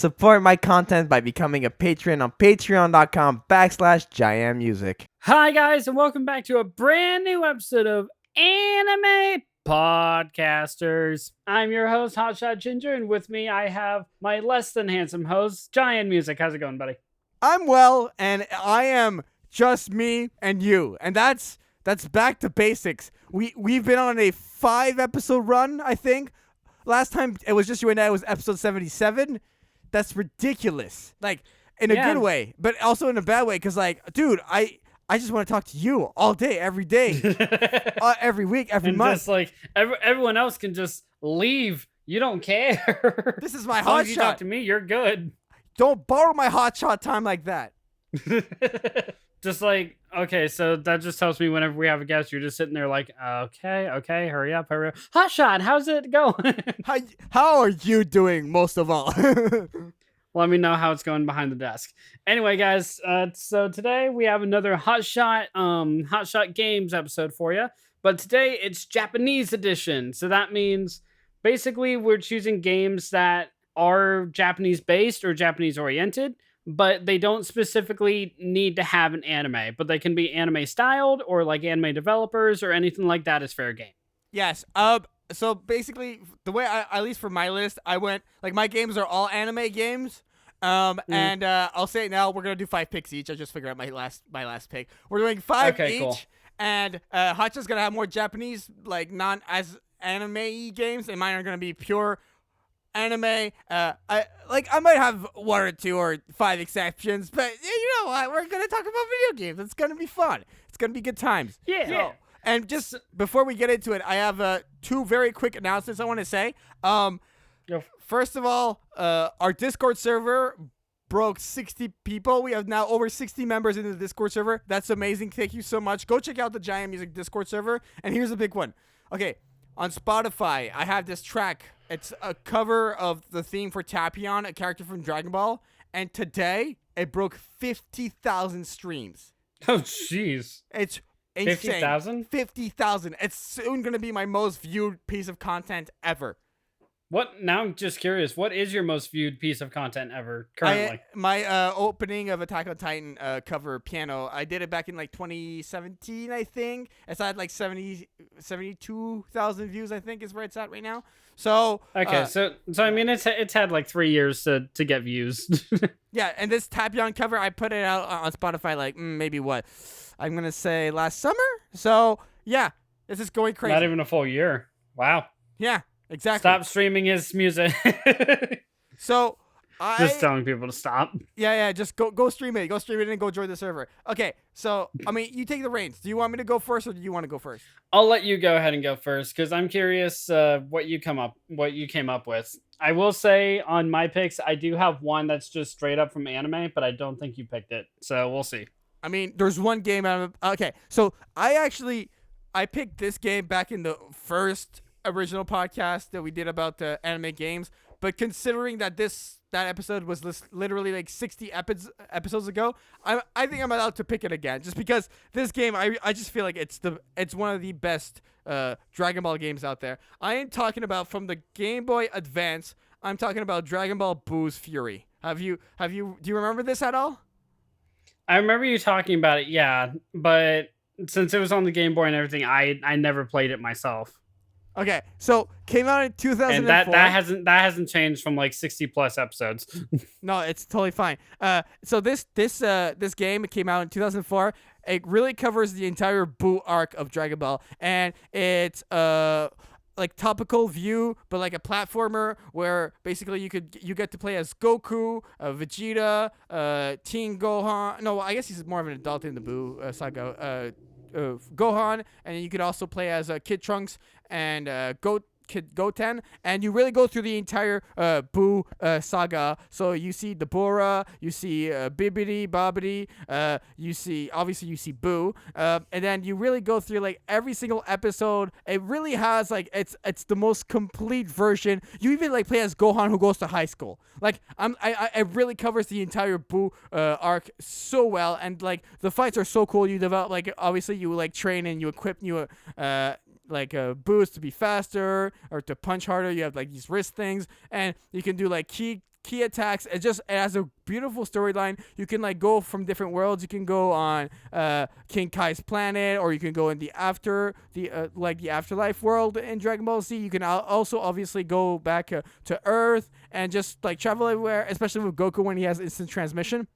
Support my content by becoming a patron on patreon.com/JaianMusic. Hi guys, and welcome back to a brand new episode of Anime Podcasters. I'm your host, Hotshot Ginger, and with me I have my less than handsome host, JaianMusic. How's it going, buddy? I'm well, and I am just me and you, and that's back to basics. We've been on a 5-episode run, I think. Last time it was just you and I, it was episode 77. That's ridiculous. Like, in a good way, but also in a bad way, because, like, dude, I just want to talk to you all day, every day, every week, every month. Just like everyone else can just leave. You don't care. This is my as long hot as you shot. talk to me, you're good. Don't borrow my hot shot time like that. Just like, okay, so that just tells me whenever we have a guest, you're just sitting there like, okay, hurry up. Hot shot, how's it going? How are you doing, most of all? Let me know how it's going behind the desk. Anyway, guys, so today we have another Hot Shot Games episode for you. But today it's Japanese edition. So that means basically we're choosing games that are Japanese based or Japanese oriented, but they don't specifically need to have an anime, but they can be anime styled or like anime developers or anything like that is fair game. Yes. So basically, the way at least for my list, I went like my games are all anime games. And I'll say it now, we're gonna do 5 picks each. I just figured out my last pick. We're doing 5 each, cool. And Hotshot's gonna have more Japanese, like non as anime games, and mine are gonna be pure anime. I might have 1 or 2 or 5 exceptions, but you know what? We're gonna talk about video games. It's gonna be fun. It's gonna be good times. Yeah. And just before we get into it, I have 2 very quick announcements I want to say. First of all, our Discord server broke 60 people. We have now over 60 members in the Discord server. That's amazing. Thank you so much. Go check out the JaianMusic Discord server. And here's a big one. Okay, on Spotify, I have this track. It's a cover of the theme for Tapion, a character from Dragon Ball. And today, it broke 50,000 streams. Oh, jeez. It's insane. 50,000? 50,000. It's soon going to be my most viewed piece of content ever. What? Now I'm just curious. What is your most viewed piece of content ever currently? My opening of Attack on Titan cover piano. I did it back in like 2017, I think. It's at like 72,000 views, I think is where it's at right now. So okay, so I mean it's had like 3 years to get views. Yeah, and this Tapion cover, I put it out on Spotify like maybe what? I'm going to say last summer. So, yeah, this is going crazy. Not even a full year. Wow. Yeah. Exactly. Stop streaming his music. So just telling people to stop. Yeah. Just go stream it. Go stream it and go join the server. Okay. So I mean, you take the reins. Do you want me to go first, or do you want to go first? I'll let you go ahead and go first because I'm curious what you came up with. I will say on my picks, I do have one that's just straight up from anime, but I don't think you picked it. So we'll see. I mean, there's one game okay. So I picked this game back in the first original podcast that we did about the anime games, but considering that that episode was literally like 60 episodes ago, I think I'm allowed to pick it again, just because this game I just feel like it's one of the best Dragon Ball games out there. I ain't talking about from the Game Boy Advance. I'm talking about Dragon Ball Boo's Fury. Do you remember this at all? I remember you talking about it, yeah, but since it was on the Game Boy and everything, I never played it myself. Okay, so came out in 2004. And that hasn't changed from like 60 plus episodes. No, it's totally fine. So this game came out in 2004. It really covers the entire Buu arc of Dragon Ball, and it's like topical view, but like a platformer where basically you get to play as Goku, Vegeta, Teen Gohan. No, I guess he's more of an adult in the Buu saga. Gohan, and you could also play as Kid Trunks and Kid Goten, and you really go through the entire Buu saga. So you see Deborah, you see Bibbidi Bobbidi, you see Buu, and then you really go through like every single episode. It really has like it's the most complete version. You even like play as Gohan who goes to high school. Like it really covers the entire Buu arc so well, and like the fights are so cool. You develop like obviously you like train and you equip new like a boost to be faster or to punch harder. You have like these wrist things, and you can do like key attacks. It has a beautiful storyline. You can like go from different worlds. You can go on King Kai's planet, or you can go in the afterlife world in Dragon Ball Z. You can also obviously go back to Earth and just like travel everywhere, especially with Goku when he has instant transmission.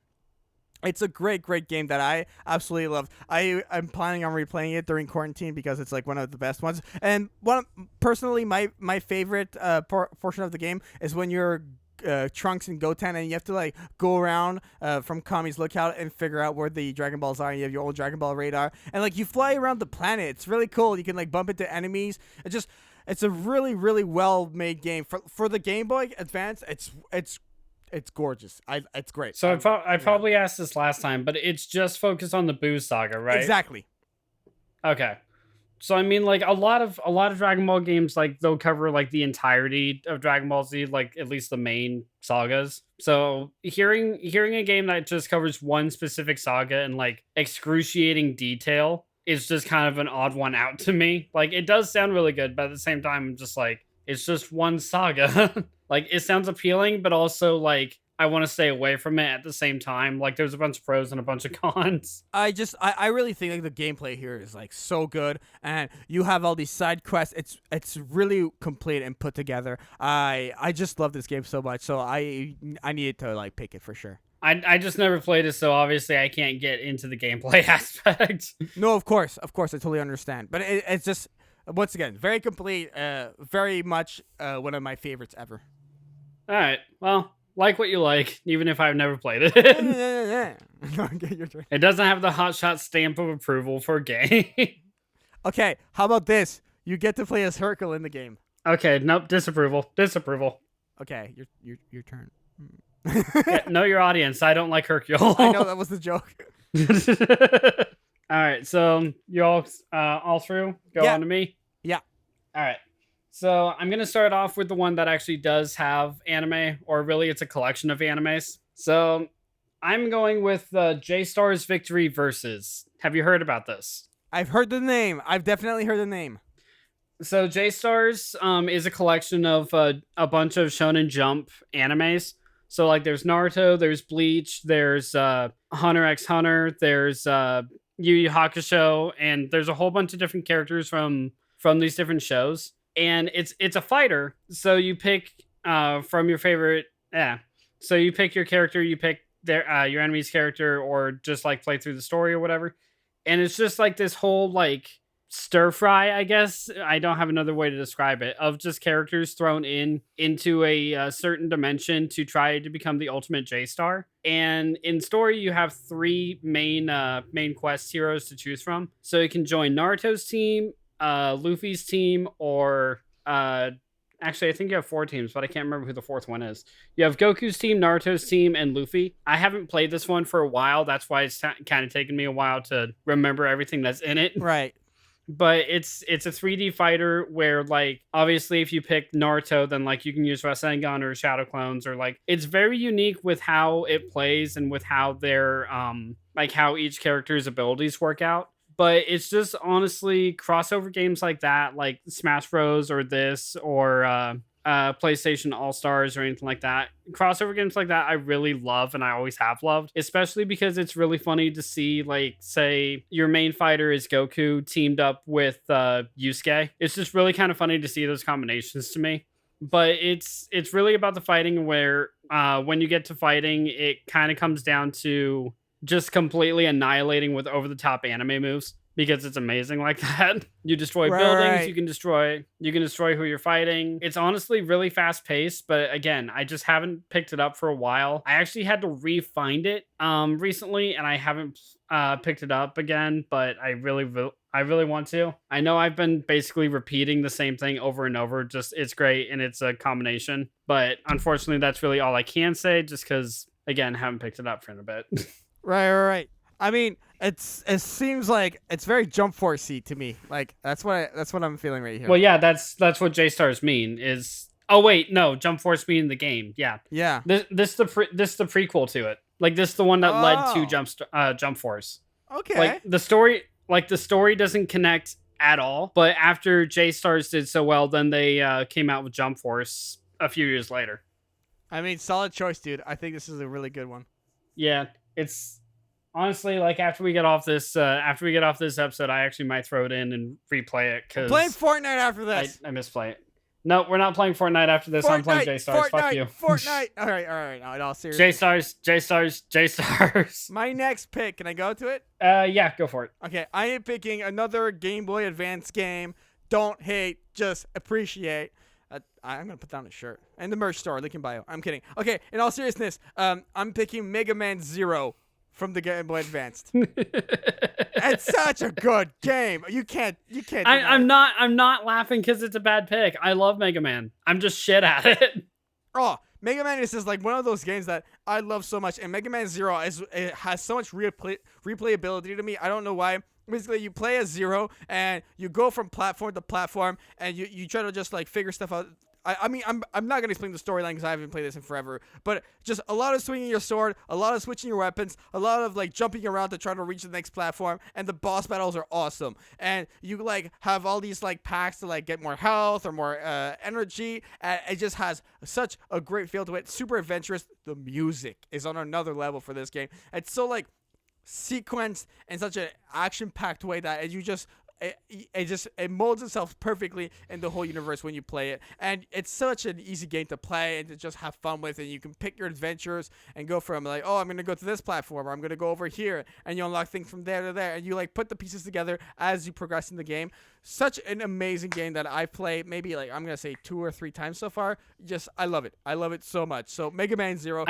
It's a great game that I absolutely loved. I'm planning on replaying it during quarantine because it's like one of the best ones. And personally, my favorite portion of the game is when you're Trunks and Goten, and you have to like go around from Kami's lookout and figure out where the Dragon Balls are. And you have your old Dragon Ball radar, and like you fly around the planet. It's really cool. You can like bump into enemies. It's a really well made game for the Game Boy Advance. It's gorgeous. It's great. So I probably asked this last time, but it's just focused on the Boo saga, right? Exactly. Okay. So I mean, like a lot of Dragon Ball games, like they'll cover like the entirety of Dragon Ball Z, like at least the main sagas. So hearing a game that just covers one specific saga in like excruciating detail is just kind of an odd one out to me. Like it does sound really good, but at the same time, I'm just like, it's just one saga. Like it sounds appealing, but also like I want to stay away from it at the same time. Like there's a bunch of pros and a bunch of cons. I really think like the gameplay here is like so good, and you have all these side quests. It's really complete and put together. I just love this game so much, so I needed to like pick it for sure. I just never played it, so obviously I can't get into the gameplay aspect. No, of course, I totally understand. But it's just, once again, very complete, very much one of my favorites ever. All right, well, like what you like, even if I've never played it. Okay, your turn. It doesn't have the Hotshot stamp of approval for a game. Okay, how about this? You get to play as Hercule in the game. Okay, nope, disapproval. Okay, your turn. Yeah, know your audience. I don't like Hercule. I know, that was the joke. All right, so you all through? Go on to me? Yeah. All right. So I'm going to start off with the one that actually does have anime, or really it's a collection of animes. So I'm going with J-Star's Victory Versus. Have you heard about this? I've heard the name. I've definitely heard the name. So J-Stars is a collection of a bunch of Shonen Jump animes. So like there's Naruto, there's Bleach, there's Hunter x Hunter, there's Yu Yu Hakusho, and there's a whole bunch of different characters from these different shows. And it's a fighter, so you pick from your favorite. Yeah, so you pick your character, you pick your enemy's character, or just like play through the story or whatever. And it's just like this whole like stir fry, I guess. I don't have another way to describe it, of just characters thrown into a certain dimension to try to become the ultimate J-Star. And in story, you have three main quest heroes to choose from. So you can join Naruto's team, Luffy's team, or actually I think you have 4 teams, but I can't remember who the 4th one is. You have Goku's team, Naruto's team, and Luffy. I haven't played this one for a while. That's why it's kind of taken me a while to remember everything that's in it. Right. But it's a 3D fighter where, like, obviously if you pick Naruto, then like you can use Rasengan or Shadow Clones, or like it's very unique with how it plays and with how their like how each character's abilities work out. But it's just honestly crossover games like that, like Smash Bros. Or this, or PlayStation All-Stars or anything like that. Crossover games like that I really love, and I always have loved, especially because it's really funny to see, like, say your main fighter is Goku teamed up with Yusuke. It's just really kind of funny to see those combinations to me. But it's really about the fighting, where when you get to fighting, it kind of comes down to just completely annihilating with over-the-top anime moves, because it's amazing like that. You destroy buildings, right. You can destroy who you're fighting. It's honestly really fast-paced, but again, I just haven't picked it up for a while. I actually had to re-find it recently, and I haven't picked it up again, but I really want to. I know I've been basically repeating the same thing over and over, just it's great, and it's a combination. But unfortunately, that's really all I can say, just because, again, I haven't picked it up for a bit. Right. I mean, it seems like it's very Jump Force-y to me. Like that's what I'm feeling right here. Well, yeah, that's what J-Stars mean is. Oh wait, no, Jump Force mean the game. Yeah. This the prequel to it. Like this is the one that led to Jump Force. Okay. Like the story doesn't connect at all. But after J Stars did so well, then they came out with Jump Force a few years later. I mean, solid choice, dude. I think this is a really good one. Yeah, it's honestly like after we get off this episode, I actually might throw it in and replay it because Playing Fortnite after this. I misplay it. No, we're not playing Fortnite after this. I'm playing J Stars. Fuck you. Fortnite. All right. No, in all seriousness. J Stars. My next pick. Can I go to it? Yeah, go for it. Okay, I am picking another Game Boy Advance game. Don't hate, just appreciate. I'm gonna put down a shirt and the merch store. Link in bio. I'm kidding. Okay, in all seriousness, I'm picking Mega Man Zero from the Game Boy Advanced. It's such a good game. You can't. I'm not laughing because it's a bad pick. I love Mega Man. I'm just shit at it. Oh, Mega Man is just like one of those games that I love so much, and Mega Man Zero it has so much replayability to me. I don't know why. Basically, you play as Zero, and you go from platform to platform, and you try to just like figure stuff out. I mean, I'm not gonna explain the storyline because I haven't played this in forever. But just a lot of swinging your sword, a lot of switching your weapons, a lot of like jumping around to try to reach the next platform. And the boss battles are awesome. And you like have all these like packs to like get more health or more energy. And it just has such a great feel to it. Super adventurous. The music is on another level for this game. It's so like sequenced in such an action-packed way that you just. It molds itself perfectly in the whole universe when you play it, and it's such an easy game to play and to just have fun with. And you can pick your adventures and go from like, oh, I'm gonna go to this platform, or I'm gonna go over here, and you unlock things from there to there, and you like put the pieces together as you progress in the game. Such an amazing game that I've played maybe like I'm gonna say 2 or 3 times so far. Just I love it so much. So Mega Man Zero.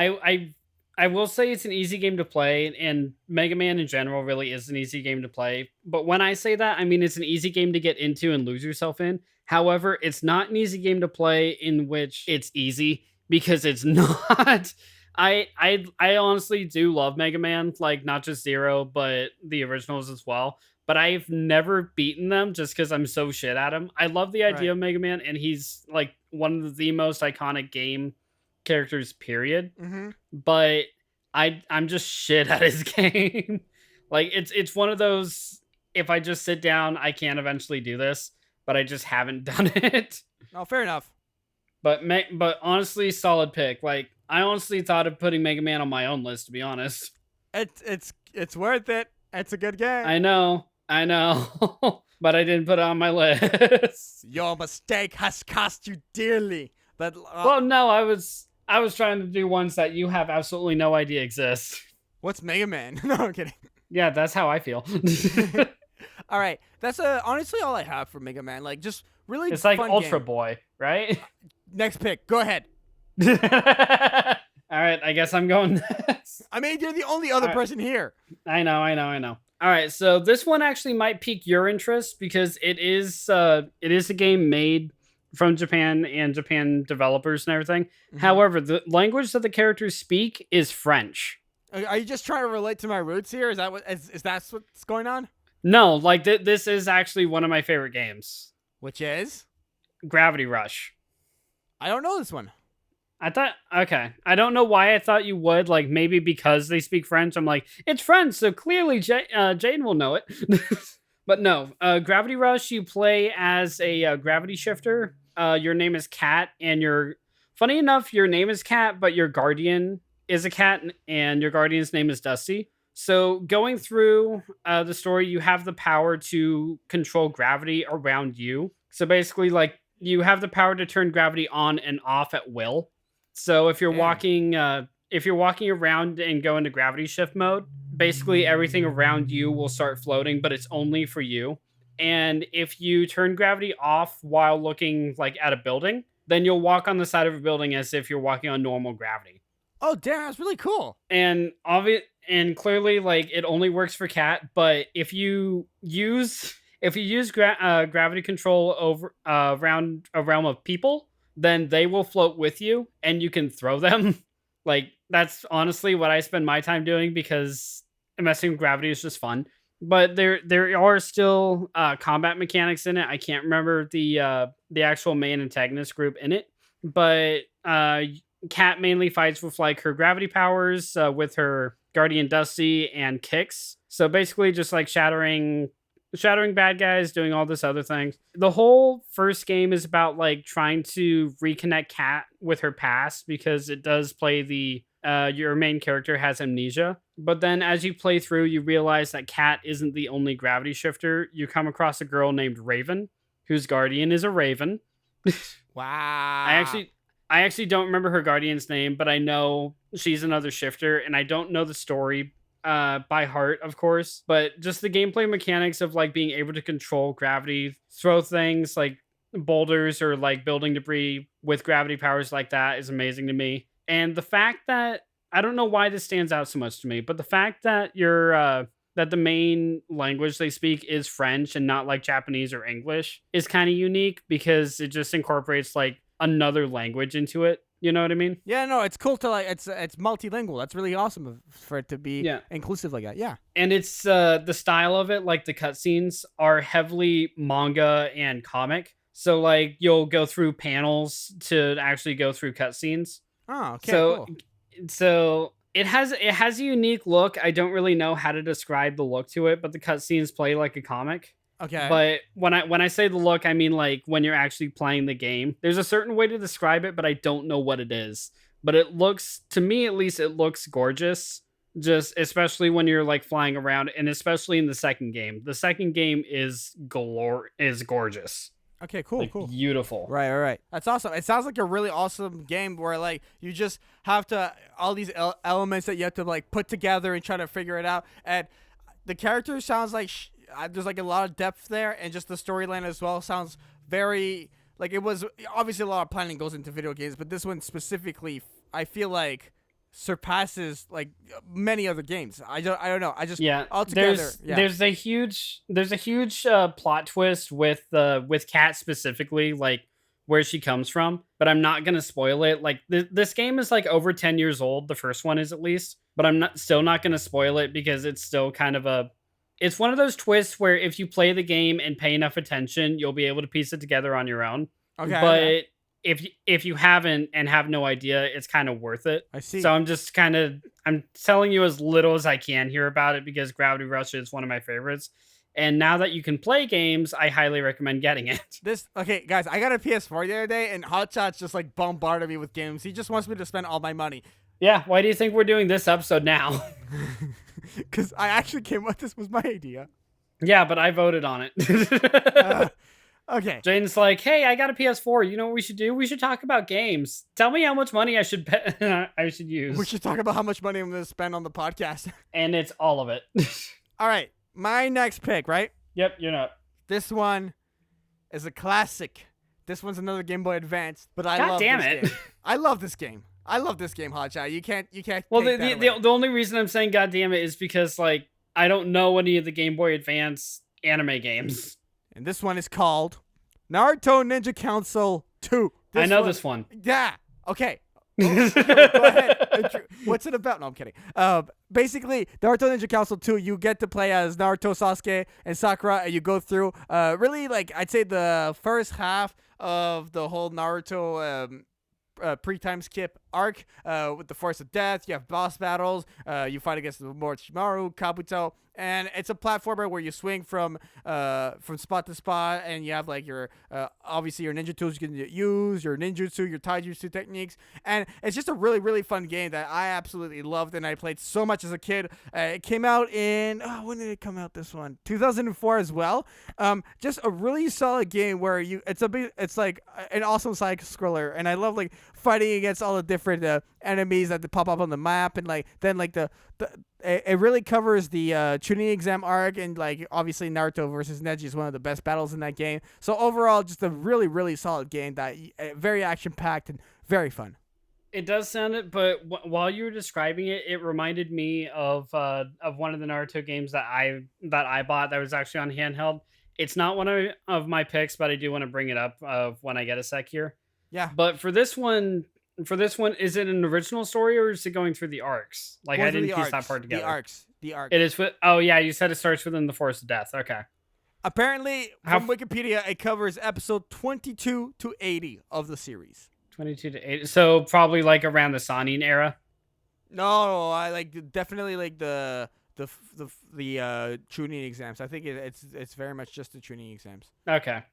I will say it's an easy game to play, and Mega Man in general really is an easy game to play. But when I say that, I mean it's an easy game to get into and lose yourself in. However, it's not an easy game to play in which it's easy, because it's not. I honestly do love Mega Man, like not just Zero, but the originals as well. But I've never beaten them just because I'm so shit at them. I love the idea of Mega Man, and he's like one of the most iconic game characters, period. But I'm just shit at his game. Like it's one of those, if I just sit down I can eventually do this, but I just haven't done it. Oh, fair enough. But honestly, solid pick. Like I honestly thought of putting Mega Man on my own list, to be honest. It's worth it. It's a good game. I know but I didn't put it on my list. Your mistake has cost you dearly. But well, no, I was trying to do ones that you have absolutely no idea exist. What's Mega Man? No, I'm kidding. Yeah, that's how I feel. All right, that's honestly all I have for Mega Man. Like, just really. It's like fun Ultra game. Boy, right? Next pick. Go ahead. All right, I guess I'm going next. I mean, you're the only other person here. I know. All right, so this one actually might pique your interest because it is a game made from Japan and Japan developers and everything. However, the language that the characters speak is French. Are you just trying to relate to my roots here? Is that what's going on? No, like this is actually one of my favorite games. Which is? Gravity Rush. I don't know this one. Okay. I don't know why I thought you would, like maybe because they speak French. I'm like, it's French, so clearly Jane will know it. But no, Gravity Rush, you play as a gravity shifter. Your name is Cat, and funny enough, your name is Cat, but your guardian is a cat, and your guardian's name is Dusty. So going through the story, you have the power to control gravity around you. So basically, like, you have the power to turn gravity on and off at will. So if you're walking around and go into gravity shift mode, basically everything around you will start floating, but it's only for you. And if you turn gravity off while looking like at a building, then you'll walk on the side of a building as if you're walking on normal gravity. Oh, damn, that's really cool. And clearly, like, it only works for Cat, but if you use gravity control over around a realm of people, then they will float with you and you can throw them. Like, that's honestly what I spend my time doing because messing with gravity is just fun. But there are still combat mechanics in it. I can't remember the actual main antagonist group in it, but Cat mainly fights with like her gravity powers with her guardian Dusty and kicks. So basically just like shattering shattering bad guys, doing all this other things. The whole first game is about like trying to reconnect Kat with her past because it does play the your main character has amnesia. But then as you play through, you realize that Kat isn't the only gravity shifter. You come across a girl named Raven, whose guardian is a raven. I Wow. actually I actually don't remember her guardian's name, but I know she's another shifter, and I don't know the story by heart, of course. But just the gameplay mechanics of like being able to control gravity, throw things like boulders or like building debris with gravity powers like that is amazing to me. And the fact that I don't know why this stands out so much to me, but the fact that that the main language they speak is French and not like Japanese or English is kind of unique because it just incorporates like another language into it. You know what I mean? Yeah, no, it's cool to like it's multilingual. That's really awesome for it to be Yeah. inclusive like that. Yeah. And it's the style of it, like the cutscenes are heavily manga and comic. So like you'll go through panels to actually go through cutscenes. Oh, okay, So cool. it has a unique look. I don't really know how to describe the look to it, but the cutscenes play like a comic. Okay. But when I say the look, I mean like when you're actually playing the game. There's a certain way to describe it, but I don't know what it is. But it looks, to me at least, it looks gorgeous. Just especially when you're like flying around, and especially in the second game. The second game is gorgeous, Okay, cool, like cool. beautiful. Right, right, right. That's awesome. It sounds like a really awesome game where like you just have to all these elements that you have to like put together and try to figure it out. And the character sounds like there's like a lot of depth there, and just the storyline as well sounds very like it was obviously a lot of planning goes into video games, but this one specifically, I feel like surpasses like many other games. I don't know. I just Yeah, altogether, yeah. there's a huge plot twist with Kat specifically, like where she comes from. But I'm not gonna spoil it. Like this game is like over 10 years old. The first one is at least, but I'm not gonna spoil it because it's still kind of it's one of those twists where if you play the game and pay enough attention, you'll be able to piece it together on your own. Okay, okay. But if you haven't and have no idea, it's kind of worth it. I see. So I'm telling you as little as I can here about it because Gravity Rush is one of my favorites. And now that you can play games, I highly recommend getting it. This okay, guys. I got a PS4 the other day, and Hotshot's just like bombarded me with games. He just wants me to spend all my money. Yeah, why do you think we're doing this episode now? Because I actually came up. This was my idea. Yeah, but I voted on it. Okay. Jaden's like, "Hey, I got a PS4. You know what we should do? We should talk about games. Tell me how much money I should I should We use." should talk about how much money I'm going to spend on the podcast. And it's all of it. All right. My next pick, right? Yep, you're not. This one is a classic. This one's another Game Boy Advance, but I God love damn this it. game. I love this game. I love this game, Hotshot. You can't Well, take that away. the only reason I'm saying God damn it is because like I don't know any of the Game Boy Advance anime games. And this one is called Naruto Ninja Council 2. I know this one. Yeah. Okay. Go ahead. What's it about? No, I'm kidding. Basically, Naruto Ninja Council 2, you get to play as Naruto, Sasuke, and Sakura, and you go through, really, like, I'd say the first half of the whole Naruto pre-time skip arc with the Force of Death. You have boss battles. You fight against Orochimaru, Kabuto, and it's a platformer where you swing from spot to spot, and you have like your obviously your ninja tools you can use, your ninjutsu, your taijutsu techniques, and it's just a really really fun game that I absolutely loved and I played so much as a kid. It came out in when did it come out? This one 2004 as well. Just a really solid game where it's like an awesome side scroller, and I love like fighting against all the different enemies that pop up on the map, and like then like it really covers the Chunin exam arc, and like obviously Naruto versus Neji is one of the best battles in that game. So overall, just a really really solid game that very action packed and very fun. It does sound it, but while you were describing it, it reminded me of one of the Naruto games that I bought that was actually on handheld. It's not one of my picks, but I do want to bring it up when I get a sec here. Yeah. But for this one, is it an original story or is it going through the arcs? Like I didn't piece that part together. The arcs. It is. Oh yeah, you said it starts within the Force of Death. Okay. Apparently, from Wikipedia, it covers episode 22 to 80 of the series. 22 to 8. So probably like around the Sanin era. No, I like definitely like the the tuning exams. I think it's very much just the tuning exams. Okay.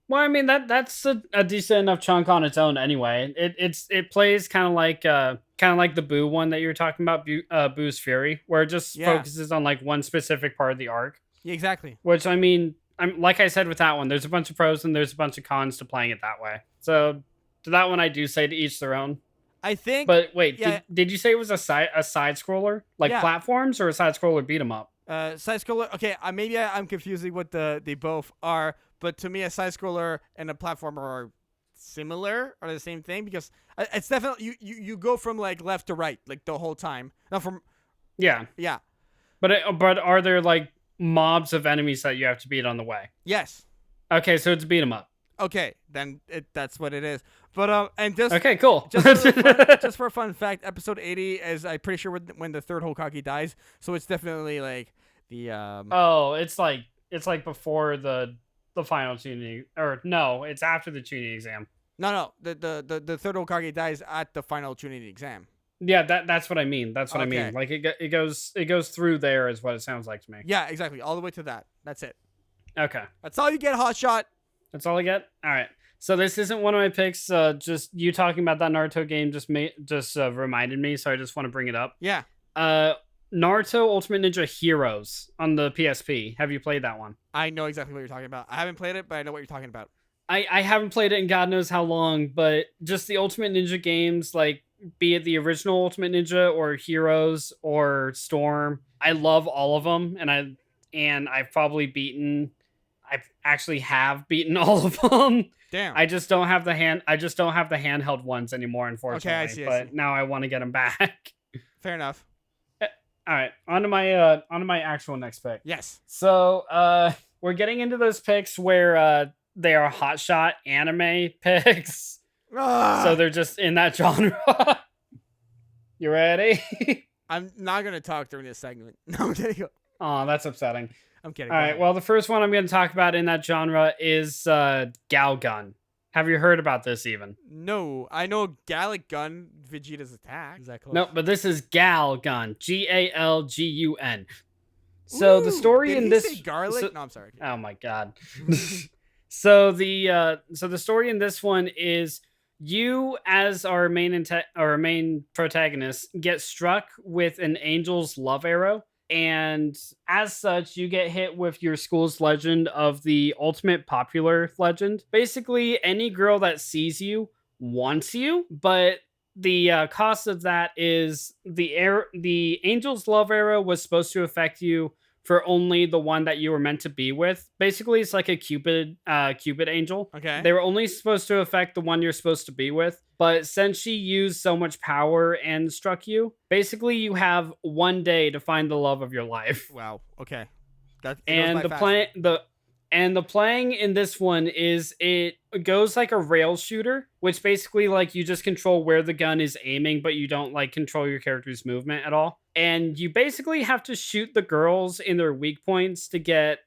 Well, I mean that's a decent enough chunk on its own anyway. It plays kind of like the Boo one that you were talking about, Boo's Fury, where it just focuses on like one specific part of the arc. Yeah, exactly. Which I mean, like I said with that one, there's a bunch of pros and there's a bunch of cons to playing it that way. So to that one, I do say to each their own. I think. But wait, did you say it was a side scroller, like platforms, or a side scroller beat 'em up? Side scroller. Okay, maybe I'm confusing what they both are, but to me, a side scroller and a platformer are similar, or the same thing, because it's definitely you go from like left to right like the whole time. Not from. Yeah. But are there like mobs of enemies that you have to beat on the way? Yes. Okay, so it's beat 'em up. Okay, then that's what it is. But and just okay, cool. just for a fun fact, episode 80 is I'm pretty sure when the third Hokage dies, so it's definitely like the Oh, it's like before the final tuning, or no, it's after the tuning exam. No, the third Hokage dies at the final tuning exam. Yeah, that's what I mean. That's what I mean. Like it goes through there is what it sounds like to me. Yeah, exactly. All the way to that. That's it. Okay. That's all you get, Hotshot. That's all I get? All right. So this isn't one of my picks. Just you talking about that Naruto game just reminded me, so I just want to bring it up. Yeah. Naruto Ultimate Ninja Heroes on the PSP. Have you played that one? I know exactly what you're talking about. I haven't played it, but I know what you're talking about. I haven't played it in God knows how long, but just the Ultimate Ninja games, like be it the original Ultimate Ninja or Heroes or Storm, I love all of them, and I've probably beaten. I actually have beaten all of them. Damn. I just don't have the handheld ones anymore, unfortunately. Okay, I see. But now I want to get them back. Fair enough. All right, on to my actual next pick. Yes. So we're getting into those picks where they are hotshot anime picks. So they're just in that genre. You ready? I'm not gonna talk during this segment. No, I'm kidding. Oh, that's upsetting. I'm kidding. All right. Well, the first one I'm going to talk about in that genre is Galgun. Have you heard about this even? No, I know Gallic Gun, Vegeta's attack. Is that close? No, but this is Galgun. Galgun. So the story in this say garlic? No, I'm sorry. Oh my god. So the story in this one is you, as our main protagonist, get struck with an angel's love arrow. And as such, you get hit with your school's legend of the ultimate popular legend. Basically, any girl that sees you wants you, but the cost of that is the angel's love arrow was supposed to affect you for only the one that you were meant to be with. Basically, it's like a Cupid angel. Okay. They were only supposed to affect the one you're supposed to be with, but since she used so much power and struck you, basically you have one day to find the love of your life. Wow. Okay. And the playing in this one is it goes like a rail shooter, which basically like you just control where the gun is aiming, but you don't like control your character's movement at all. And you basically have to shoot the girls in their weak points to get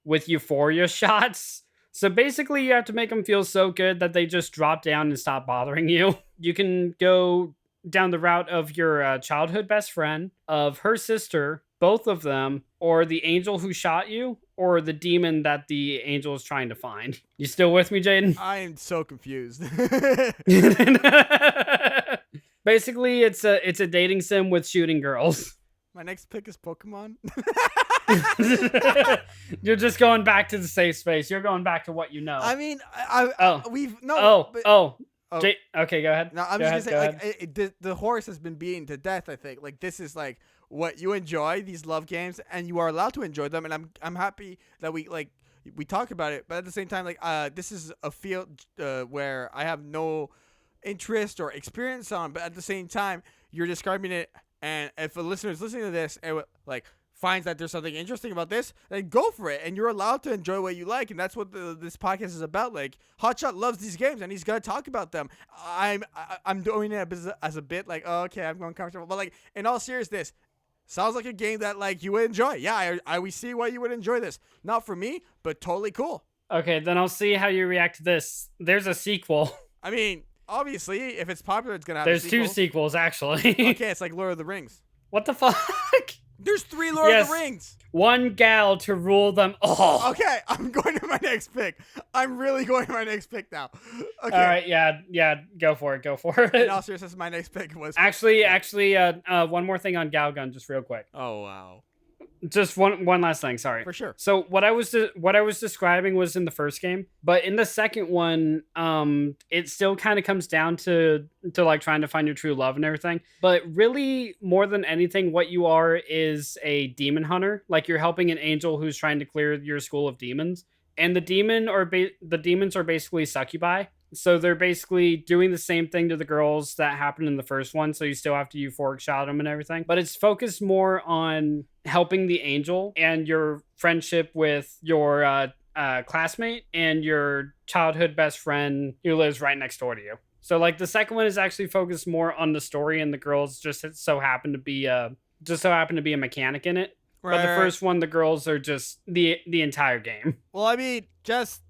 with euphoria shots. So basically you have to make them feel so good that they just drop down and stop bothering you. You can go down the route of your childhood best friend, of her sister, both of them, or the angel who shot you, or the demon that the angel is trying to find. You still with me, Jaden? I am so confused. Basically, it's a dating sim with shooting girls. My next pick is Pokemon. You're just going back to the safe space. You're going back to what you know. I mean, okay, go ahead. No, I'm just gonna say, like, the horse has been beaten to death. I think, like, this is like what you enjoy, these love games, and you are allowed to enjoy them. And I'm happy that we talk about it. But at the same time, like, this is a field where I have no interest or experience on. But at the same time, you're describing it, and if a listener is listening to this and like finds that there's something interesting about this, then go for it. And you're allowed to enjoy what you like. And that's what this podcast is about. Like, Hotshot loves these games and he's going to talk about them. I'm doing it as a bit like, oh, okay, I'm going comfortable. But like, in all seriousness, sounds like a game that like you would enjoy. Yeah, we see why you would enjoy this. Not for me, but totally cool. Okay, then I'll see how you react to this. There's a sequel. I mean, obviously, if it's popular, it's going to have a sequel. There's 2 sequels, actually. Okay, it's like Lord of the Rings. What the fuck? There's 3 Lord of Yes. the Rings. One gal to rule them all. Okay, I'm going to my next pick. I'm really going to my next pick now. Okay. All right, yeah, go for it. In all seriousness, my next pick was Actually, one more thing on Galgun, just real quick. Oh wow. Just one last thing. Sorry. For sure. So what I was describing was in the first game, but in the second one, it still kind of comes down to like trying to find your true love and everything. But really, more than anything, what you are is a demon hunter. Like you're helping an angel who's trying to clear your school of demons, and the demons are basically succubi. So they're basically doing the same thing to the girls that happened in the first one. So you still have to euphoric shot them and everything. But it's focused more on helping the angel and your friendship with your classmate and your childhood best friend who lives right next door to you. So like the second one is actually focused more on the story, and the girls just so happen to be a mechanic in it. Right, but the first one, the girls are just the entire game. Well, I mean, just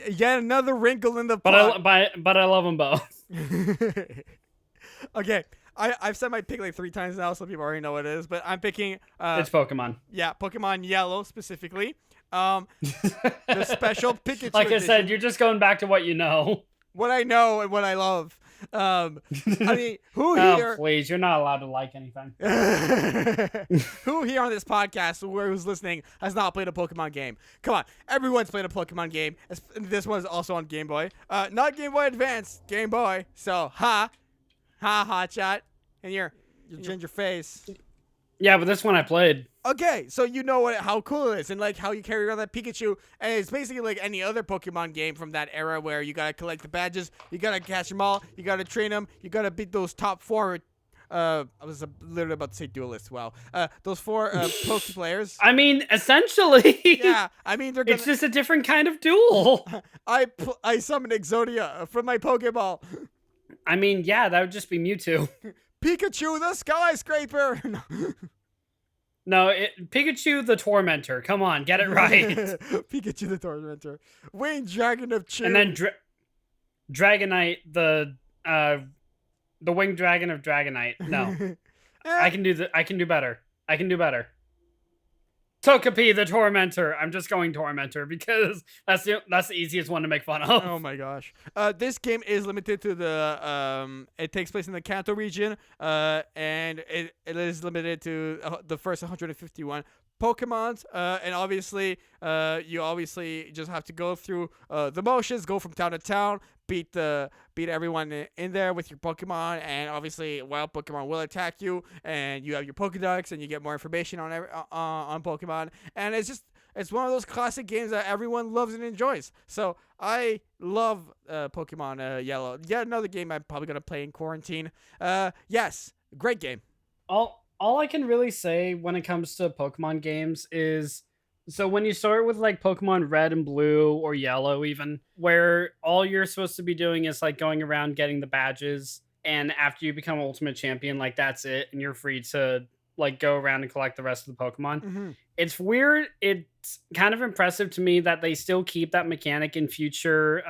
yet another wrinkle in the But plot. I love them both. Okay, I've said my pick like 3 times now, so people already know what it is. But I'm picking. It's Pokemon. Yeah, Pokemon Yellow specifically. The special Pikachu. Like I edition. said, you're just going back to what you know. What I know and what I love. I mean, who Oh, here? please, you're not allowed to like anything. Who here on this podcast, who's listening, has not played a Pokemon game? Come on, everyone's played a Pokemon game. This one's also on Game Boy, not Game Boy Advance, Game Boy. So, Hotshot, and your ginger face. Yeah, but this one I played. Okay, so you know how cool it is, and like how you carry around that Pikachu, and it's basically like any other Pokemon game from that era where you gotta collect the badges, you gotta catch them all, you gotta train them, you gotta beat those top 4. I was literally about to say duelists. Wow, those 4 Poke players. I mean, essentially. Yeah, I mean they're. It's just a different kind of duel. I summoned Exodia from my Pokeball. I mean, yeah, that would just be Mewtwo. Pikachu the skyscraper. No, Pikachu the Tormentor. Come on, get it right. Pikachu the Tormentor. Winged Dragon of Chew. And then Dragonite, the Winged Dragon of Dragonite. No. I can do better. Togepi the Tormentor. I'm just going Tormentor because that's the easiest one to make fun of. Oh my gosh. This game is limited to the it takes place in the Kanto region, and it is limited to the first 151 Pokemons, and obviously you obviously just have to go through the motions, go from town to town, beat everyone in there with your Pokemon, and obviously wild Pokemon will attack you, and you have your Pokedex, and you get more information on Pokemon, and it's one of those classic games that everyone loves and enjoys. So I love Pokemon Yellow. Yet another game I'm probably gonna play in quarantine. Yes, great game. All I can really say when it comes to Pokemon games is, so when you start with like Pokemon Red and Blue or Yellow even, where all you're supposed to be doing is like going around getting the badges, and after you become Ultimate Champion, like that's it, and you're free to like go around and collect the rest of the Pokemon. Mm-hmm. It's weird. It's kind of impressive to me that they still keep that mechanic in future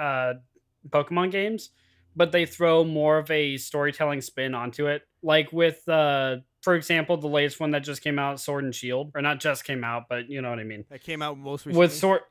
Pokemon games, but they throw more of a storytelling spin onto it. Like with, for example, the latest one that just came out, Sword and Shield, or not just came out, but you know what I mean. That came out most recently.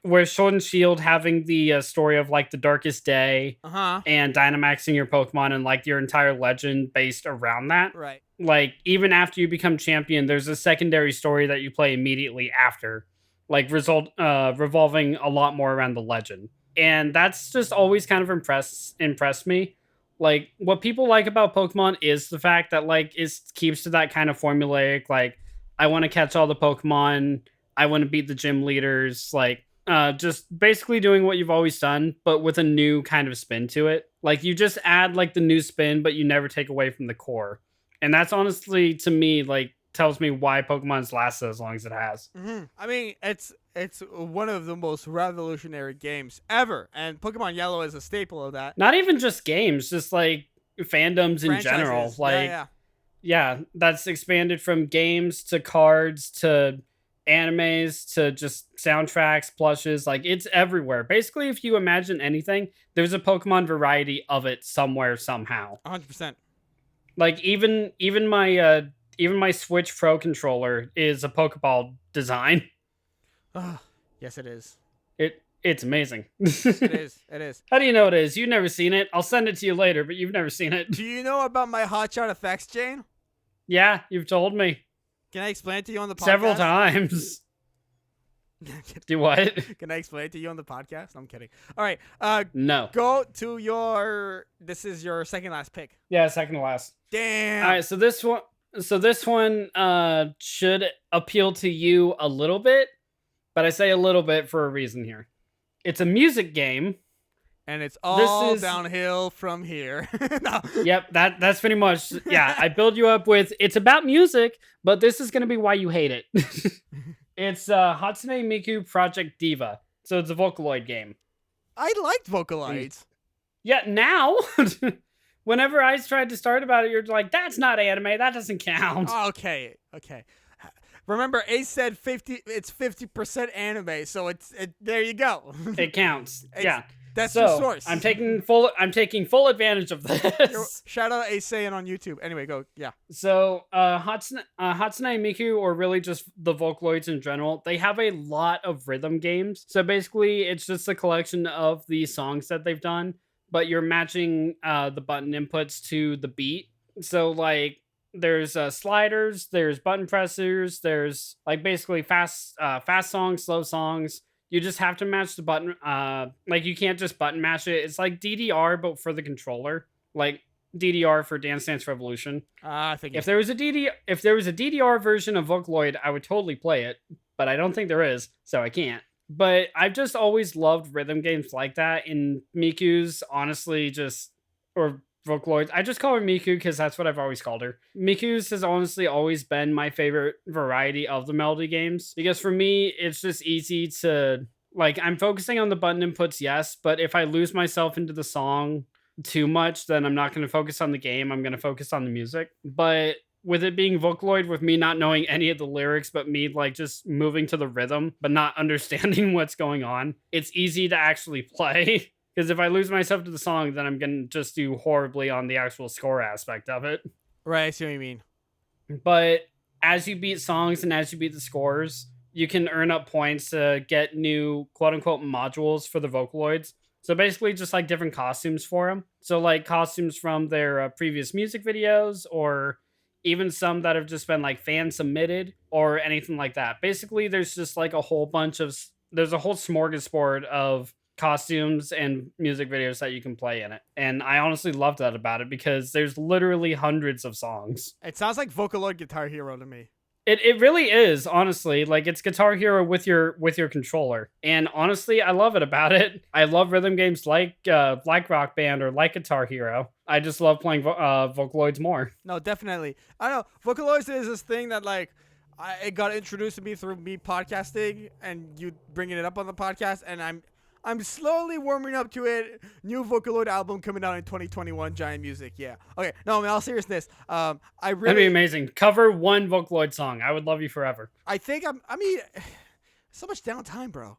With Sword and Shield having the story of like the darkest day, and Dynamaxing your Pokemon, and like your entire legend based around that. Right. Like even after you become champion, there's a secondary story that you play immediately after, like revolving a lot more around the legend, and that's just always kind of impressed me. Like what people like about Pokemon is the fact that like it keeps to that kind of formulaic, like I want to catch all the Pokemon, I want to beat the gym leaders, like just basically doing what you've always done, but with a new kind of spin to it. Like you just add like the new spin, but you never take away from the core. And that's honestly, to me, like tells me why Pokemon's lasted as long as it has. Mm-hmm. I mean, it's one of the most revolutionary games ever, and Pokemon Yellow is a staple of that. Not even just games, just like fandoms in general. Like, yeah, that's expanded from games to cards to animes to just soundtracks, plushes. Like it's everywhere. Basically, if you imagine anything, there's a Pokemon variety of it somewhere, somehow. 100%. Like even my even my Switch Pro controller is a Pokeball design. Oh, yes, it is. It's amazing. It is. It is. How do you know it is? You've never seen it. I'll send it to you later, but you've never seen it. Do you know about my hotshot effects, Jane? Yeah, you've told me Can I explain it to you on the podcast? several times. Do what? Can I explain it to you on the podcast? I'm kidding. All right. No. Go to your. This is your second last pick. Yeah, second to last. Damn. All right, so this one should appeal to you a little bit, but I say a little bit for a reason here. It's a music game. And it's all downhill from here. No. Yep, that's pretty much. Yeah, I build you up with it's about music, but this is going to be why you hate it. It's Hatsune Miku Project Diva. So it's a Vocaloid game. I liked Vocaloids. Yeah, now whenever I tried to start about it, you're like, that's not anime, that doesn't count. Okay. Remember, Ace said 50. It's 50% anime, so there you go. It counts. Yeah. That's your source. I'm taking full advantage of this. Shout out Ace saying on YouTube. Anyway, go. Yeah. So Hatsune Miku, or really just the Vocaloids in general, they have a lot of rhythm games. So basically, it's just a collection of the songs that they've done, but you're matching the button inputs to the beat. So like, there's sliders, there's button pressers, there's like basically fast songs, slow songs. You just have to match the button. Like you can't just button mash it. It's like DDR, but for the controller. Like DDR for Dance Dance Revolution. I think if there was a DDR version of Vocaloid, I would totally play it, but I don't think there is, so I can't. But I've just always loved rhythm games like that. And Miku's honestly or Vocaloids. I just call her Miku because that's what I've always called her. Miku's has honestly always been my favorite variety of the melody games because for me, it's just easy to, like, I'm focusing on the button inputs, yes, but if I lose myself into the song too much, then I'm not going to focus on the game. I'm going to focus on the music. But with it being Vocaloid, with me not knowing any of the lyrics, but me like just moving to the rhythm, but not understanding what's going on, it's easy to actually play. Because if I lose myself to the song, then I'm going to just do horribly on the actual score aspect of it. Right, I see what you mean. But as you beat songs and as you beat the scores, you can earn up points to get new quote-unquote modules for the Vocaloids. So basically just like different costumes for them. So like costumes from their previous music videos, or even some that have just been like fan submitted or anything like that. Basically, there's just like a whole smorgasbord of costumes and music videos that you can play in it. And I honestly love that about it because there's literally hundreds of songs. It sounds like Vocaloid Guitar Hero to me. It really is, honestly. Like, it's Guitar Hero with your controller. And honestly, I love it about it. I love rhythm games like Rock Band or like Guitar Hero. I just love playing Vocaloids more. No, definitely. I know Vocaloids is this thing that like it got introduced to me through me podcasting and you bringing it up on the podcast, and I'm slowly warming up to it. New Vocaloid album coming out in 2021, GaianMusic. Yeah. Okay. No, in all seriousness, that'd be amazing. Cover one Vocaloid song. I would love you forever. I think so much downtime, bro.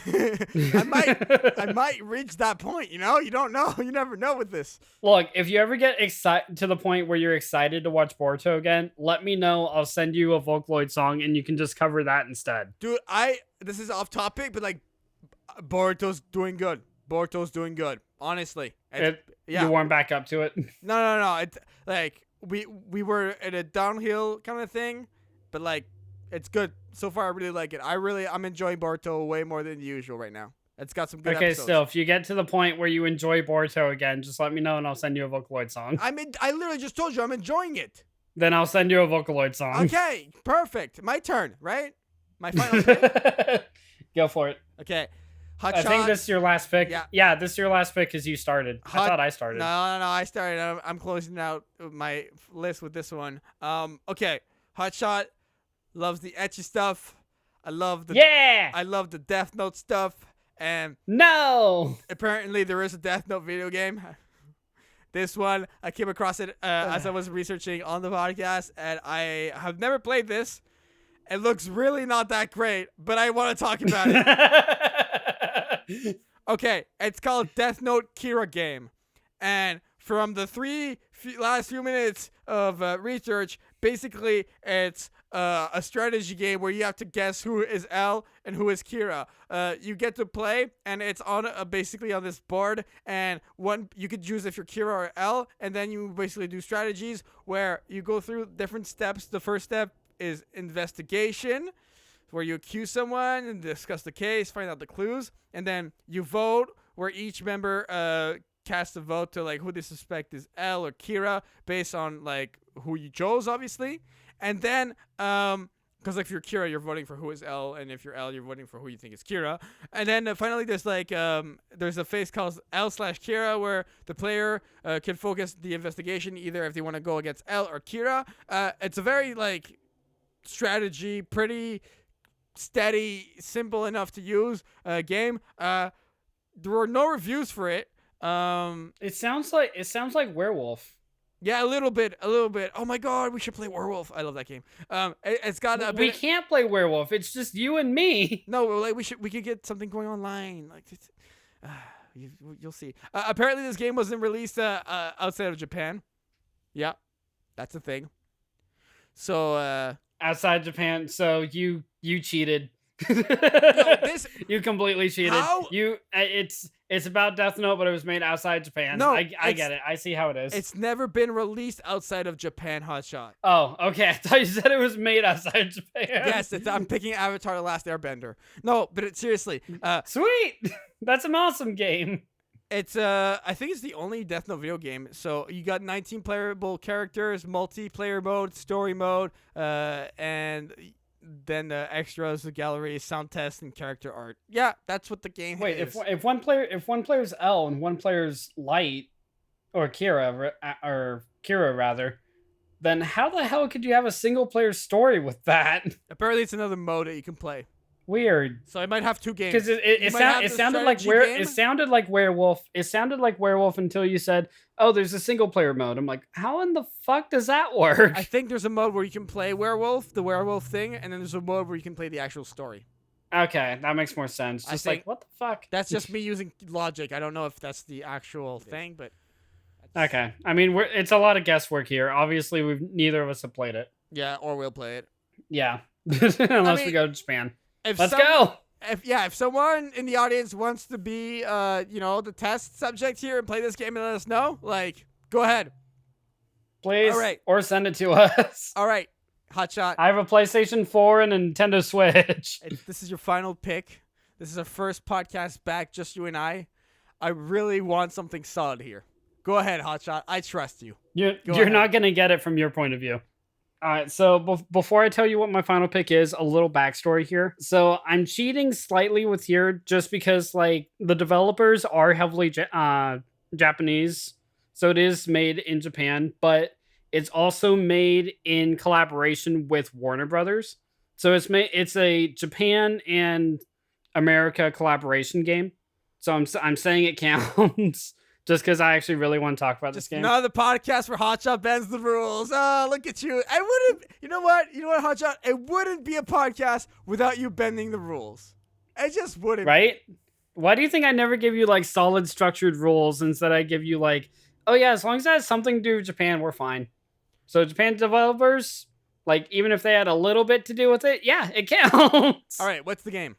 I might reach that point. You know, you don't know. You never know with this. Look, if you ever get excited to the point where you're excited to watch Boruto again, let me know. I'll send you a Vocaloid song, and you can just cover that instead. Dude, this is off topic, but like, Boruto's doing good. Honestly. Yeah. You warm back up to it? No. It's like we were at a downhill kind of thing, but like it's good. So far I really like it. I'm enjoying Boruto way more than usual right now. It's got some good episodes. Still, if you get to the point where you enjoy Boruto again, just let me know and I'll send you a Vocaloid song. I literally just told you I'm enjoying it. Then I'll send you a Vocaloid song. Okay, perfect. My turn, right? My final pick? Go for it. Okay. Hotshot. I think this is your last pick. Yeah, this is your last pick because you started. I thought I started. No, I started. I'm closing out my list with this one. Okay. Hotshot loves the ecchi stuff. I love the Death Note stuff. And no, apparently there is a Death Note video game. This one, I came across it as I was researching on the podcast, and I have never played this. It looks really not that great, but I want to talk about it. Okay, it's called Death Note Kira Game. And from the last few minutes of research, basically it's a strategy game where you have to guess who is L and who is Kira. You get to play, and it's on basically on this board, and one you could choose if you're Kira or L, and then you basically do strategies where you go through different steps. The first step is investigation, where you accuse someone and discuss the case, find out the clues, and then you vote, where each member cast a vote to like who they suspect is L or Kira based on like who you chose, obviously. And then because like if you're Kira, you're voting for who is L, and if you're L, you're voting for who you think is Kira. And then finally there's like there's a phase called L/Kira, where the player can focus the investigation either if they want to go against L or Kira. It's a very like strategy, pretty steady, simple enough to use game. There were no reviews for it. It sounds like Werewolf. Yeah, a little bit. Oh my god, we should play Werewolf. I love that game. It's got a bit. We can't play Werewolf. It's just you and me. No, like we could get something going online. Like, you'll see. Apparently, this game wasn't released outside of Japan. Yeah, that's a thing. So outside Japan, so you cheated. You completely cheated. How? It's about Death Note, but it was made outside Japan. No, I get it. I see how it is. It's never been released outside of Japan, Hotshot. Oh, okay. I thought you said it was made outside Japan. Yes, I'm picking Avatar: The Last Airbender. No, but seriously. Sweet. That's an awesome game. It's I think it's the only Death Note video game. So you got 19 playable characters, multiplayer mode, story mode, and then the extras, the gallery, sound test, and character art. Yeah, that's what the game is. Wait, if one player's L and one player's Light, or Kira rather, then how the hell could you have a single player story with that? Apparently, it's another mode that you can play. Weird. So I might have two games. Because it sounded like Werewolf. It sounded like Werewolf until you said, "Oh, there's a single player mode." I'm like, how in the fuck does that work? I think there's a mode where you can play Werewolf, the werewolf thing, and then there's a mode where you can play the actual story. Okay, that makes more sense. Just like, what the fuck? That's just me using logic. I don't know if that's the actual thing, but okay. I mean, it's a lot of guesswork here. Obviously, neither of us have played it. Yeah, or we'll play it. Yeah, unless we go to Japan. Let's go. If someone in the audience wants to be, the test subject here and play this game and let us know, like, go ahead. Please. All right. Or send it to us. All right. Hotshot. I have a PlayStation 4 and a Nintendo Switch. This is your final pick. This is our first podcast back, just you and I. I really want something solid here. Go ahead, Hotshot. I trust you. You're not going to get it from your point of view. All right, so before I tell you what my final pick is, a little backstory here. So I'm cheating slightly with here just because, like, the developers are heavily Japanese. So it is made in Japan, but it's also made in collaboration with Warner Brothers. So it's a Japan and America collaboration game. So I'm saying it counts. Just because I actually really want to talk about this game. Another podcast where Hotshot bends the rules. Oh, look at you. I wouldn't, you know what, Hotshot? It wouldn't be a podcast without you bending the rules. It just wouldn't. Right? Why do you think I never give you, like, solid structured rules? Instead, I give you, like, oh, yeah, as long as it has something to do with Japan, we're fine. So Japan developers, like, even if they had a little bit to do with it, yeah, it counts. All right, what's the game?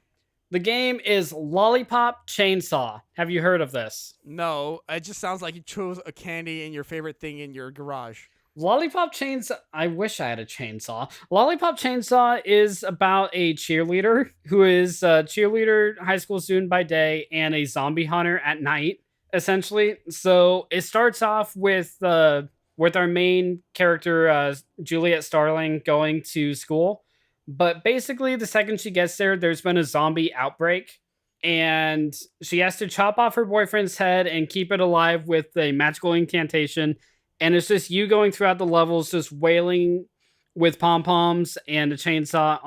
The game is Lollipop Chainsaw. Have you heard of this? No, it just sounds like you chose a candy and your favorite thing in your garage. Lollipop Chainsaw. I wish I had a chainsaw. Lollipop Chainsaw is about a cheerleader who is a cheerleader high school student by day and a zombie hunter at night, essentially. So it starts off with our main character, Juliet Starling, going to school. But basically, the second she gets there, there's been a zombie outbreak. And she has to chop off her boyfriend's head and keep it alive with a magical incantation. And it's just you going throughout the levels, just wailing with pom-poms and a chainsaw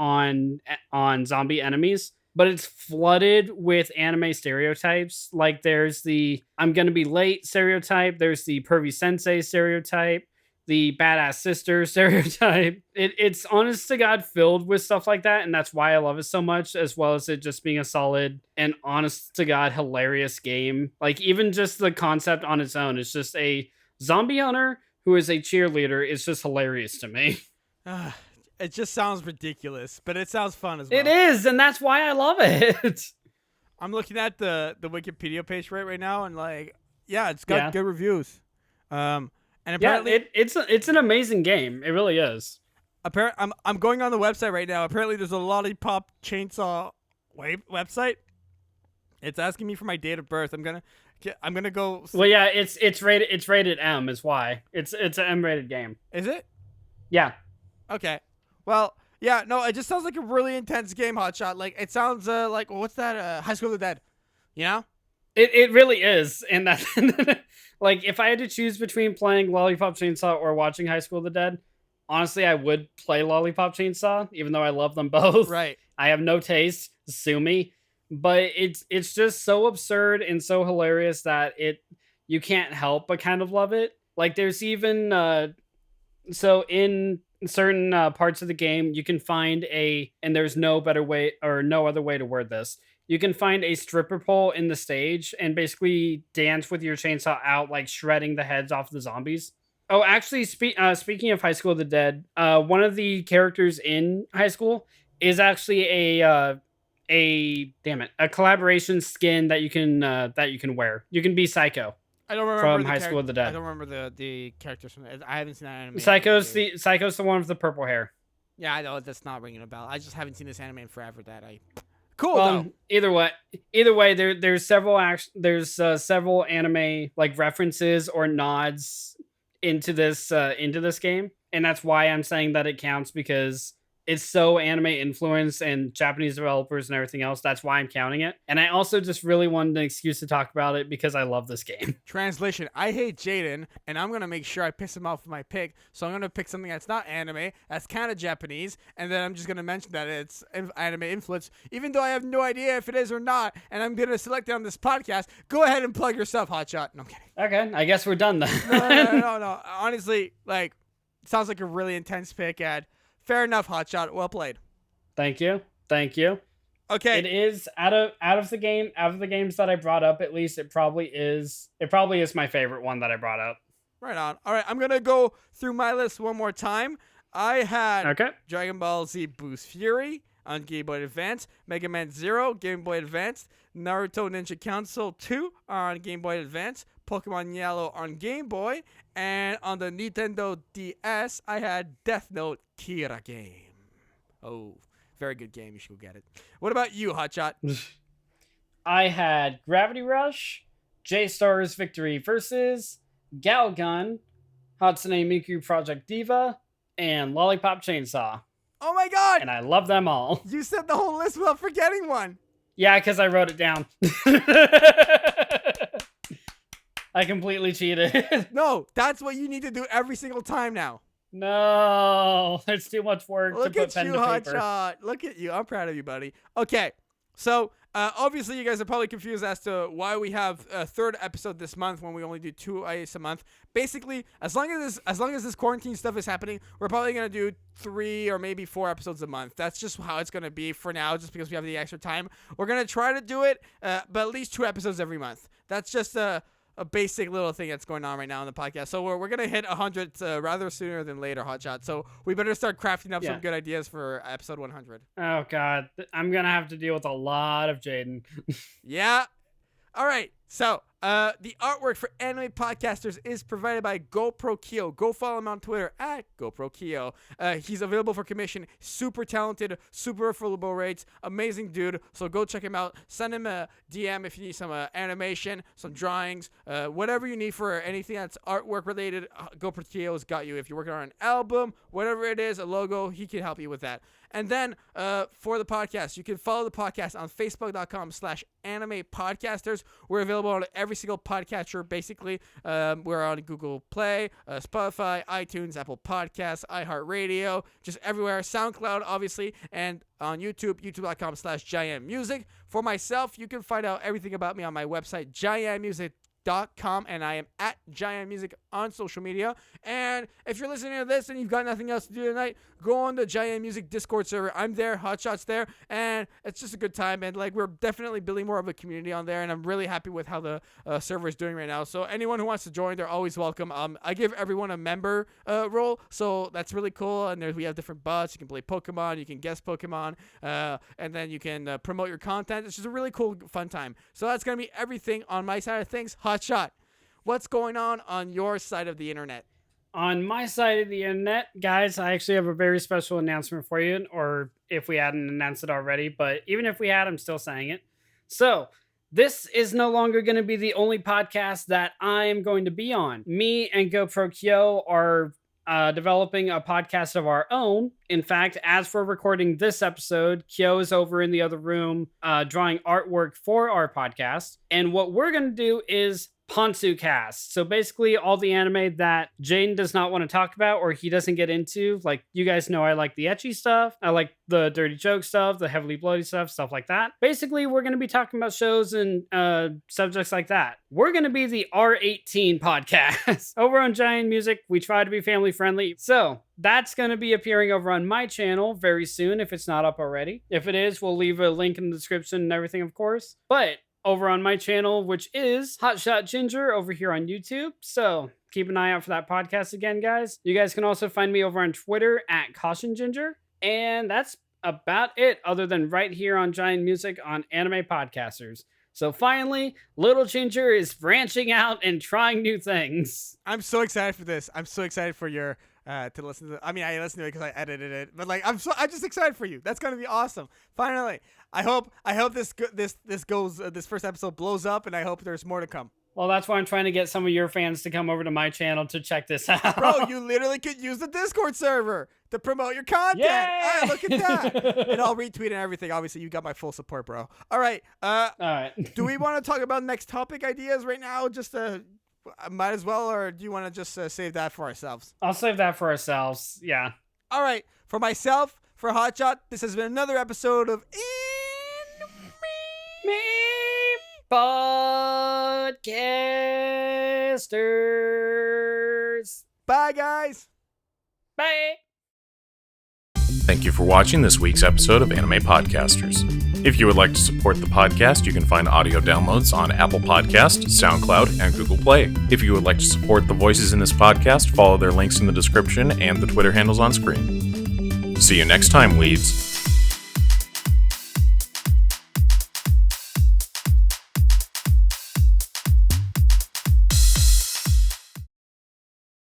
on zombie enemies. But it's flooded with anime stereotypes. Like there's the I'm gonna be late stereotype. There's the pervy sensei stereotype. The badass sister stereotype. It's honest to God filled with stuff like that, and that's why I love it so much, as well as it just being a solid and honest to God hilarious game. Like even just the concept on its own, it's just a zombie hunter who is a cheerleader is just hilarious to me. It just sounds ridiculous, but it sounds fun as well. It is, and that's why I love it. I'm looking at the Wikipedia page right now, and like, yeah, it's got good reviews. And apparently, it's an amazing game. It really is. I'm going on the website right now. Apparently, there's a Lollipop Chainsaw website. It's asking me for my date of birth. I'm gonna go. Well, yeah, it's rated M is why it's an M-rated game. Is it? Yeah. Okay. Well, yeah. No, it just sounds like a really intense game, Hotshot. Like it sounds like what's that? High School of the Dead. You know? It really is, and that like if I had to choose between playing Lollipop Chainsaw or watching High School of the Dead, honestly, I would play Lollipop Chainsaw, even though I love them both. Right. I have no taste. Sue me. But it's just so absurd and so hilarious that you can't help but kind of love it. Like there's even so in certain parts of the game you can find and there's no better way or no other way to word this. You can find a stripper pole in the stage and basically dance with your chainsaw out, like shredding the heads off the zombies. Oh, actually, speaking of High School of the Dead, one of the characters in High School is actually a collaboration skin that you can wear. You can be Psycho. I don't remember from High School of the Dead. I don't remember the characters from it. I haven't seen that anime. Psycho's the one with the purple hair. Yeah, I know that's not ringing a bell. I just haven't seen this anime in forever. Cool. Well, though. Either way, there's several several anime like references or nods into this game, and that's why I'm saying that it counts, because it's so anime influenced and Japanese developers and everything else. That's why I'm counting it. And I also just really wanted an excuse to talk about it because I love this game. Translation: I hate Jaden, and I'm gonna make sure I piss him off with my pick. So I'm gonna pick something that's not anime, that's kind of Japanese, and then I'm just gonna mention that it's anime influence, even though I have no idea if it is or not. And I'm gonna select it on this podcast. Go ahead and plug yourself, Hotshot. No, I'm kidding. Okay, I guess we're done then. No. Honestly, like, sounds like a really intense pick, and fair enough, Hotshot. Well played. Thank you. Okay. It is out of the games that I brought up, at least it probably is my favorite one that I brought up. Right on. All right, I'm gonna go through my list one more time. I had Dragon Ball Z Boost Fury on Game Boy Advance, Mega Man Zero, Game Boy Advance, Naruto Ninja Council 2 on Game Boy Advance, Pokemon Yellow on Game Boy, and on the Nintendo DS, I had Death Note Kira Game. Oh, very good game. You should go get it. What about you, Hotshot? I had Gravity Rush, J-Star's Victory Versus, Galgun, Hatsune Miku Project Diva, and Lollipop Chainsaw. Oh my god! And I love them all. You said the whole list without forgetting one. Yeah, because I wrote it down. I completely cheated. No, that's what you need to do every single time now. No, it's too much work to put pen to paper. Look at you, Hotshot. Look at you. I'm proud of you, buddy. Okay, so obviously you guys are probably confused as to why we have a third episode this month when we only do 2 IAs a month. Basically, as long as this quarantine stuff is happening, we're probably gonna do 3 or maybe 4 episodes a month. That's just how it's gonna be for now, just because we have the extra time. We're gonna try to do it, but at least 2 episodes every month. That's just a basic little thing that's going on right now on the podcast. So we're going to hit 100 rather sooner than later, Hotshot. So we better start crafting up some good ideas for episode 100. Oh, God. I'm going to have to deal with a lot of Jaden. Yeah. All right. So the artwork for Anime Podcasters is provided by GoProkyo. Go follow him on Twitter at GoProkyo. He's available for commission. Super talented, super affordable rates. Amazing dude. So go check him out. Send him a DM if you need some animation, some drawings, whatever you need for anything that's artwork related. GoProkyo's got you. If you're working on an album, whatever it is, a logo, he can help you with that. And then for the podcast, you can follow the podcast on Facebook.com/Anime Podcasters. We're available on every single podcatcher, basically. We're on Google Play, Spotify, iTunes, Apple Podcasts, iHeartRadio, just everywhere. SoundCloud, obviously, and on YouTube, youtube.com/JaianMusic. For myself, you can find out everything about me on my website, JaianMusic.com. JaianMusic.com, and I am at JaianMusic on social media. And if you're listening to this and you've got nothing else to do tonight, go on the JaianMusic Discord server. I'm there, Hotshot's there, and it's just a good time. And like, we're definitely building more of a community on there, and I'm really happy with how the server is doing right now. So anyone who wants to join, they're always welcome. I give everyone a member role, so that's really cool. And we have different bots. You can play Pokemon, you can guess Pokemon, and then you can promote your content. It's just a really cool, fun time. So that's gonna be everything on my side of things. Hotshot, what's going on your side of the internet? On my side of the internet, guys, I actually have a very special announcement for you, or if we hadn't announced it already, but even if we had, I'm still saying it. So, this is no longer going to be the only podcast that I am going to be on. Me and GoProkyo are developing a podcast of our own. In fact, as for recording this episode, Kyo is over in the other room drawing artwork for our podcast. And what we're going to do is Pantsu cast. So basically all the anime that Jaden does not want to talk about or he doesn't get into. Like, you guys know I like the ecchi stuff. I like the dirty joke stuff, the heavily bloody stuff like that. Basically, we're going to be talking about shows and subjects like that. We're going to be the R18 podcast. Over on JaianMusic, we try to be family friendly. So that's going to be appearing over on my channel very soon if it's not up already. If it is, we'll leave a link in the description and everything, of course. But over on my channel, which is Hotshot Ginger over here on YouTube. So keep an eye out for that podcast again, guys. You guys can also find me over on Twitter at Caution Ginger. And that's about it, other than right here on JaianMusic on Anime Podcasters. So finally, Little Ginger is branching out and trying new things. I'm so excited for this. I'm so excited for your to listen to. I mean, I listened to it because I edited it, but like, I'm just excited for you. That's gonna be awesome. Finally, I hope this first episode blows up, and I hope there's more to come. Well, that's why I'm trying to get some of your fans to come over to my channel to check this out. Bro, you literally could use the Discord server to promote your content. Yay! Look at that. And I'll retweet and everything. Obviously, you got my full support, bro. All right. All right. Do we want to talk about next topic ideas right now? Just might as well, or do you want to just save that for ourselves? I'll save that for ourselves. Yeah. All right. For myself, for Hotshot, this has been another episode of Me Podcasters. Bye, guys. Bye. Thank you for watching this week's episode of Anime Podcasters. If you would like to support the podcast, you can find audio downloads on Apple Podcast, SoundCloud, and Google Play. If you would like to support the voices in this podcast, follow their links in the description and the Twitter handles on screen. See you next time, leads.